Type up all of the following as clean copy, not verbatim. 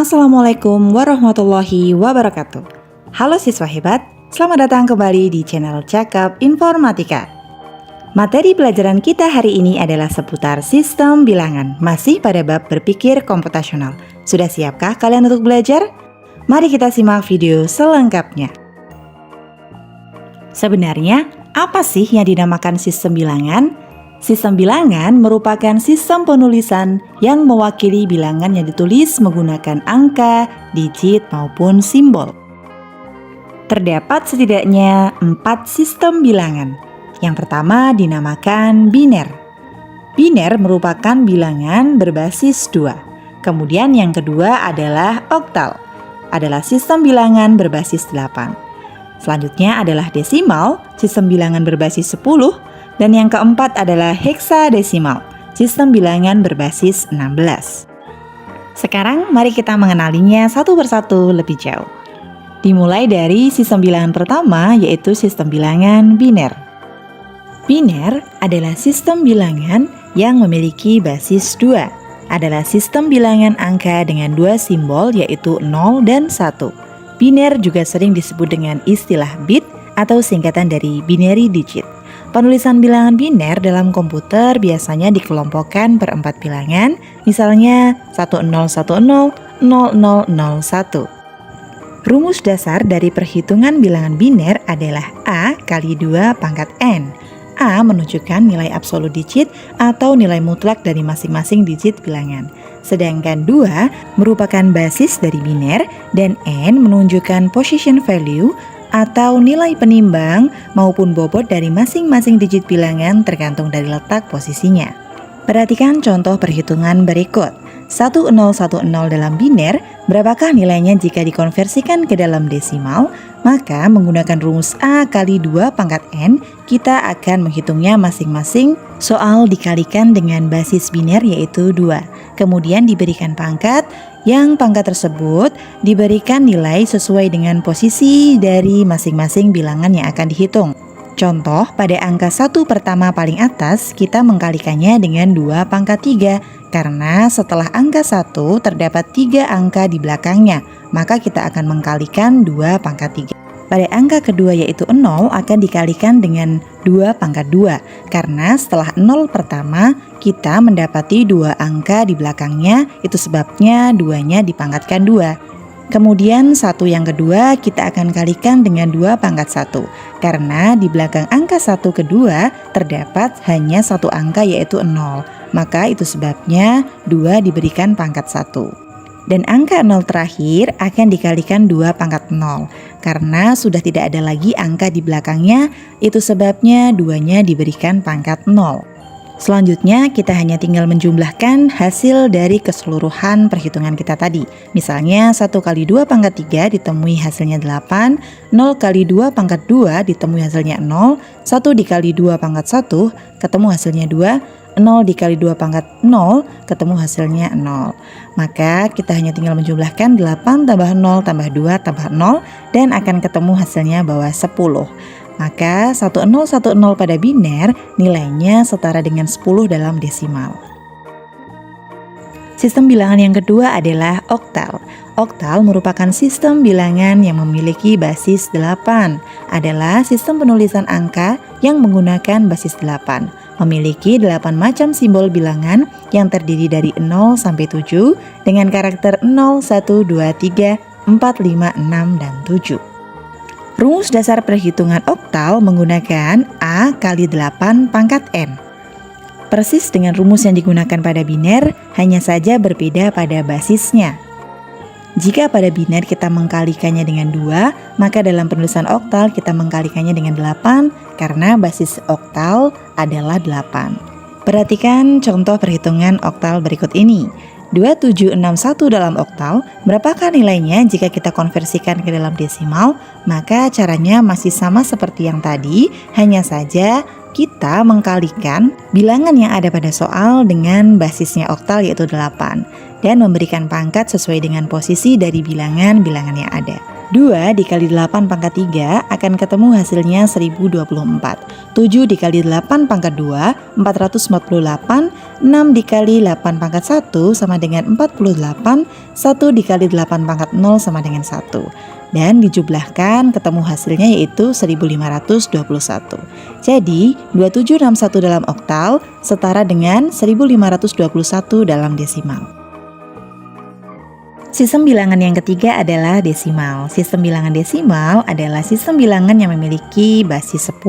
Assalamualaikum warahmatullahi wabarakatuh. Halo siswa hebat, selamat datang kembali di channel Cakap Informatika. Materi pelajaran kita hari ini adalah seputar sistem bilangan, masih pada bab berpikir komputasional. Sudah siapkah kalian untuk belajar? Mari kita simak video selengkapnya. Sebenarnya, apa sih yang dinamakan sistem bilangan? Sistem bilangan merupakan sistem penulisan yang mewakili bilangan yang ditulis menggunakan angka, digit, maupun simbol. Terdapat setidaknya 4 sistem bilangan. Yang pertama dinamakan biner. Biner merupakan bilangan berbasis 2. Kemudian yang kedua adalah oktal, adalah sistem bilangan berbasis 8. Selanjutnya adalah desimal, sistem bilangan berbasis 10, dan yang keempat adalah heksadesimal, sistem bilangan berbasis 16. Sekarang mari kita mengenalinya satu persatu lebih jauh. Dimulai dari sistem bilangan pertama, yaitu sistem bilangan biner. Biner adalah sistem bilangan yang memiliki basis 2. Adalah sistem bilangan angka dengan 2 simbol, yaitu 0 dan 1. Biner juga sering disebut dengan istilah bit atau singkatan dari binary digit. Penulisan bilangan biner dalam komputer biasanya dikelompokkan per 4 bilangan, misalnya 1010, 0001. Rumus dasar dari perhitungan bilangan biner adalah A kali 2 pangkat N. A menunjukkan nilai absolut digit atau nilai mutlak dari masing-masing digit bilangan. Sedangkan 2 merupakan basis dari biner dan N menunjukkan position value atau nilai penimbang maupun bobot dari masing-masing digit bilangan tergantung dari letak posisinya. Perhatikan contoh perhitungan berikut. 1010 dalam biner, berapakah nilainya jika dikonversikan ke dalam desimal? Maka menggunakan rumus A kali 2 pangkat N, kita akan menghitungnya masing-masing soal dikalikan dengan basis biner yaitu 2. Kemudian diberikan pangkat, yang pangkat tersebut diberikan nilai sesuai dengan posisi dari masing-masing bilangan yang akan dihitung. Contoh, pada angka 1 pertama paling atas, kita mengkalikannya dengan 2 pangkat 3. Karena setelah angka 1 terdapat 3 angka di belakangnya, maka kita akan mengkalikan 2 pangkat 3. Pada angka kedua yaitu 0 akan dikalikan dengan 2 pangkat 2. Karena setelah 0 pertama, kita mendapati 2 angka di belakangnya, itu sebabnya 2-nya dipangkatkan 2. Kemudian 1 yang kedua kita akan kalikan dengan 2 pangkat 1. Karena di belakang angka 1 kedua terdapat hanya 1 angka yaitu 0. Maka itu sebabnya 2 diberikan pangkat 1. Dan angka 0 terakhir akan dikalikan 2 pangkat 0. Karena sudah tidak ada lagi angka di belakangnya, itu sebabnya 2-nya diberikan pangkat 0. Selanjutnya kita hanya tinggal menjumlahkan hasil dari keseluruhan perhitungan kita tadi. Misalnya 1 kali 2 pangkat 3 ditemui hasilnya 8, 0 kali 2 pangkat 2 ditemui hasilnya 0, 1 dikali 2 pangkat 1 ketemu hasilnya 2, 0 dikali 2 pangkat 0 ketemu hasilnya 0. Maka kita hanya tinggal menjumlahkan 8 tambah 0 tambah 2 tambah 0 dan akan ketemu hasilnya bawah 10. Maka 1010 pada biner nilainya setara dengan 10 dalam desimal. Sistem bilangan yang kedua adalah oktal. Oktal merupakan sistem bilangan yang memiliki basis 8. Adalah sistem penulisan angka yang menggunakan basis 8. Memiliki 8 macam simbol bilangan yang terdiri dari 0 sampai 7 dengan karakter 0, 1, 2, 3, 4, 5, 6, dan 7. Rumus dasar perhitungan oktal menggunakan A kali 8 pangkat N. Persis dengan rumus yang digunakan pada biner, hanya saja berbeda pada basisnya. Jika pada biner kita mengkalikannya dengan 2, maka dalam penulisan oktal kita mengkalikannya dengan 8 karena basis oktal adalah 8. Perhatikan contoh perhitungan oktal berikut ini. 2761 dalam oktal, berapakah nilainya jika kita konversikan ke dalam desimal? Maka caranya masih sama seperti yang tadi, hanya saja kita mengkalikan bilangan yang ada pada soal dengan basisnya oktal yaitu 8 dan memberikan pangkat sesuai dengan posisi dari bilangan-bilangan yang ada. 2 dikali 8 pangkat 3 akan ketemu hasilnya 1024. 7 dikali 8 pangkat 2, 448. 6 dikali 8 pangkat 1 sama dengan 48. 1 dikali 8 pangkat 0 sama dengan 1. Dan dijumlahkan ketemu hasilnya yaitu 1521. Jadi 2761 dalam oktal setara dengan 1521 dalam desimal. Sistem bilangan yang ketiga adalah desimal. Sistem bilangan desimal adalah sistem bilangan yang memiliki basis 10,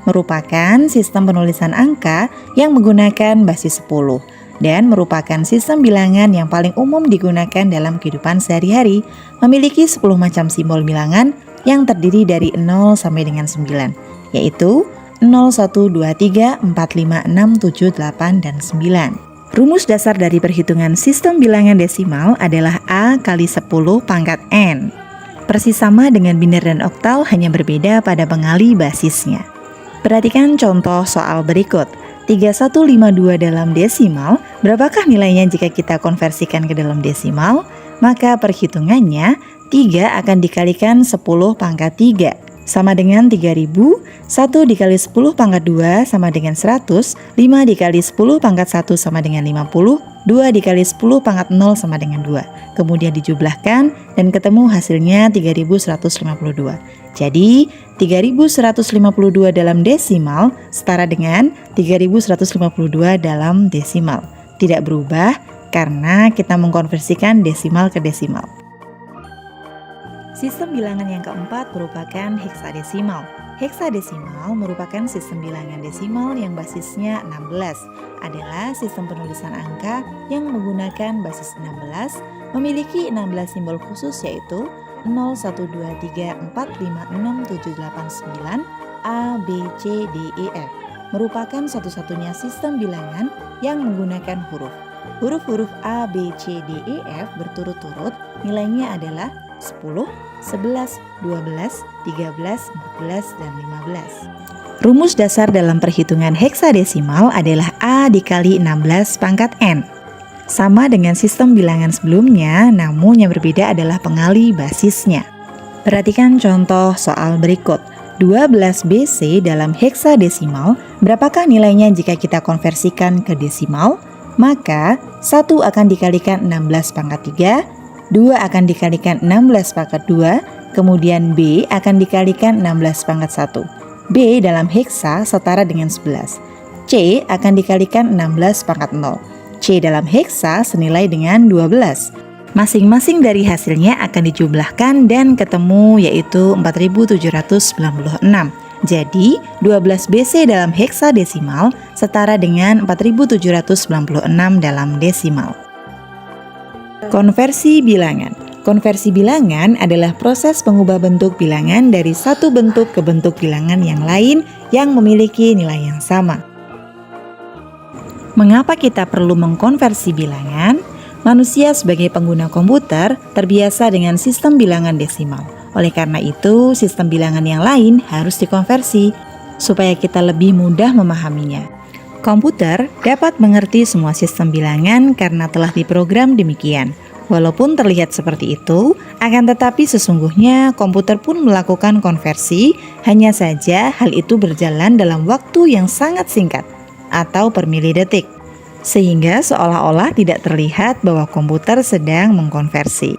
merupakan sistem penulisan angka yang menggunakan basis 10 dan merupakan sistem bilangan yang paling umum digunakan dalam kehidupan sehari-hari, memiliki 10 macam simbol bilangan yang terdiri dari 0 sampai dengan 9, yaitu 0, 1, 2, 3, 4, 5, 6, 7, 8, dan 9. Rumus dasar dari perhitungan sistem bilangan desimal adalah A kali 10 pangkat N. Persis sama dengan biner dan oktal, hanya berbeda pada pengali basisnya. Perhatikan contoh soal berikut. 3152 dalam desimal, berapakah nilainya jika kita konversikan ke dalam desimal? Maka perhitungannya 3 akan dikalikan 10 pangkat 3 sama dengan 3000, 1 dikali 10 pangkat 2 sama dengan 100, 5 dikali 10 pangkat 1 sama dengan 50, 2 dikali 10 pangkat 0 sama dengan 2. Kemudian dijumlahkan dan ketemu hasilnya 3152. Jadi 3152 dalam desimal setara dengan 3152 dalam desimal. Tidak berubah karena kita mengkonversikan desimal ke desimal. Sistem bilangan yang keempat merupakan heksadesimal. Heksadesimal merupakan sistem bilangan desimal yang basisnya 16. Adalah sistem penulisan angka yang menggunakan basis 16, memiliki 16 simbol khusus yaitu 0, 1, 2, 3, 4, 5, 6, 7, 8, 9, A, B, C, D, E, F. Merupakan satu-satunya sistem bilangan yang menggunakan huruf. Huruf-huruf A, B, C, D, E, F berturut-turut nilainya adalah 10, 11, 12, 13, 14, dan 15. Rumus dasar dalam perhitungan heksadesimal adalah A dikali 16 pangkat N. Sama dengan sistem bilangan sebelumnya, namun yang berbeda adalah pengali basisnya. Perhatikan contoh soal berikut. 12 BC dalam heksadesimal, berapakah nilainya jika kita konversikan ke desimal? Maka 1 akan dikalikan 16 pangkat 3, 2 akan dikalikan 16 pangkat 2, kemudian B akan dikalikan 16 pangkat 1. B dalam heksa setara dengan 11. C akan dikalikan 16 pangkat 0. C dalam heksa senilai dengan 12. Masing-masing dari hasilnya akan dijumlahkan dan ketemu yaitu 4796. Jadi 12 BC dalam heksadesimal setara dengan 4796 dalam desimal. Konversi bilangan. Konversi bilangan adalah proses mengubah bentuk bilangan dari satu bentuk ke bentuk bilangan yang lain yang memiliki nilai yang sama. Mengapa kita perlu mengkonversi bilangan? Manusia sebagai pengguna komputer terbiasa dengan sistem bilangan desimal. Oleh karena itu, sistem bilangan yang lain harus dikonversi supaya kita lebih mudah memahaminya. Komputer dapat mengerti semua sistem bilangan karena telah diprogram demikian. Walaupun terlihat seperti itu, akan tetapi sesungguhnya komputer pun melakukan konversi, hanya saja hal itu berjalan dalam waktu yang sangat singkat atau per milidetik, sehingga seolah-olah tidak terlihat bahwa komputer sedang mengkonversi.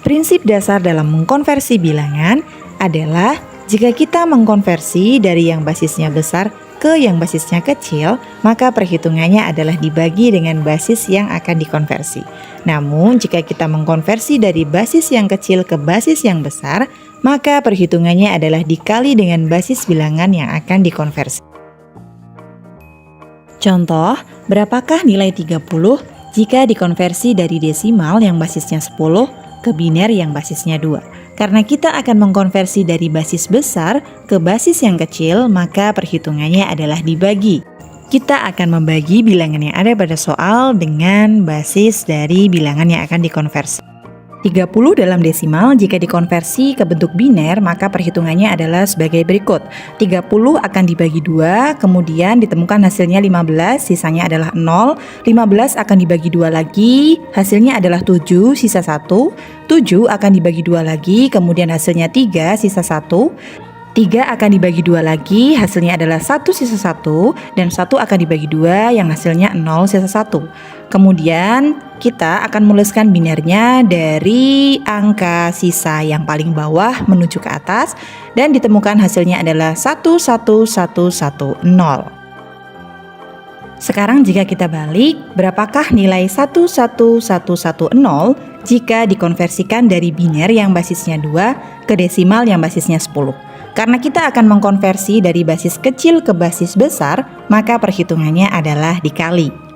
Prinsip dasar dalam mengkonversi bilangan adalah jika kita mengkonversi dari yang basisnya besar ke yang basisnya kecil, maka perhitungannya adalah dibagi dengan basis yang akan dikonversi. Namun, jika kita mengkonversi dari basis yang kecil ke basis yang besar, maka perhitungannya adalah dikali dengan basis bilangan yang akan dikonversi. Contoh, berapakah nilai 30 jika dikonversi dari desimal yang basisnya 10 ke biner yang basisnya 2? Karena kita akan mengkonversi dari basis besar ke basis yang kecil, maka perhitungannya adalah dibagi. Kita akan membagi bilangan yang ada pada soal dengan basis dari bilangan yang akan dikonversi. 30 dalam desimal jika dikonversi ke bentuk biner maka perhitungannya adalah sebagai berikut. 30 akan dibagi 2, kemudian ditemukan hasilnya 15, sisanya adalah 0. 15 akan dibagi 2 lagi, hasilnya adalah 7, sisa 1. 7 akan dibagi 2 lagi, kemudian hasilnya 3, sisa 1. 3 akan dibagi 2 lagi, hasilnya adalah 1 sisa 1, dan 1 akan dibagi 2 yang hasilnya 0 sisa 1. Kemudian kita akan menuliskan binernya dari angka sisa yang paling bawah menuju ke atas dan ditemukan hasilnya adalah 11110. Sekarang jika kita balik, berapakah nilai 11110 jika dikonversikan dari biner yang basisnya 2 ke desimal yang basisnya 10? Karena kita akan mengkonversi dari basis kecil ke basis besar, maka perhitungannya adalah dikali.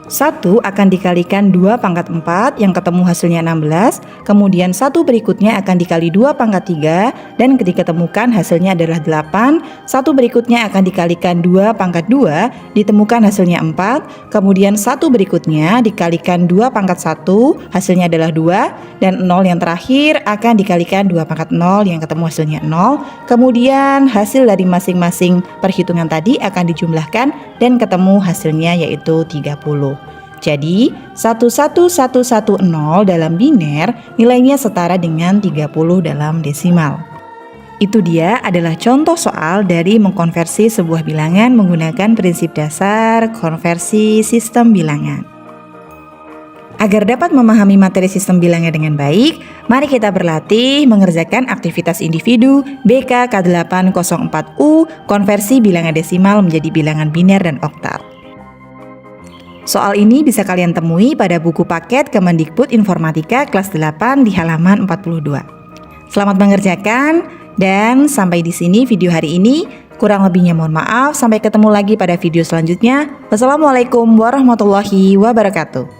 1 akan dikalikan 2 pangkat 4 yang ketemu hasilnya 16, kemudian 1 berikutnya akan dikali 2 pangkat 3 dan ketika ditemukan hasilnya adalah 8, 1 berikutnya akan dikalikan 2 pangkat 2 ditemukan hasilnya 4, kemudian 1 berikutnya dikalikan 2 pangkat 1 hasilnya adalah 2 dan 0 yang terakhir akan dikalikan 2 pangkat 0 yang ketemu hasilnya 0, kemudian hasil dari masing-masing perhitungan tadi akan dijumlahkan dan ketemu hasilnya yaitu 30. Jadi 11110 dalam biner nilainya setara dengan 30 dalam desimal. Itu dia adalah contoh soal dari mengkonversi sebuah bilangan menggunakan prinsip dasar konversi sistem bilangan. Agar dapat memahami materi sistem bilangan dengan baik, mari kita berlatih mengerjakan aktivitas individu BK K804U konversi bilangan desimal menjadi bilangan biner dan oktal. Soal ini bisa kalian temui pada buku paket Kemendikbud Informatika kelas 8 di halaman 42. Selamat mengerjakan dan sampai di sini video hari ini. Kurang lebihnya mohon maaf. Sampai ketemu lagi pada video selanjutnya. Wassalamualaikum warahmatullahi wabarakatuh.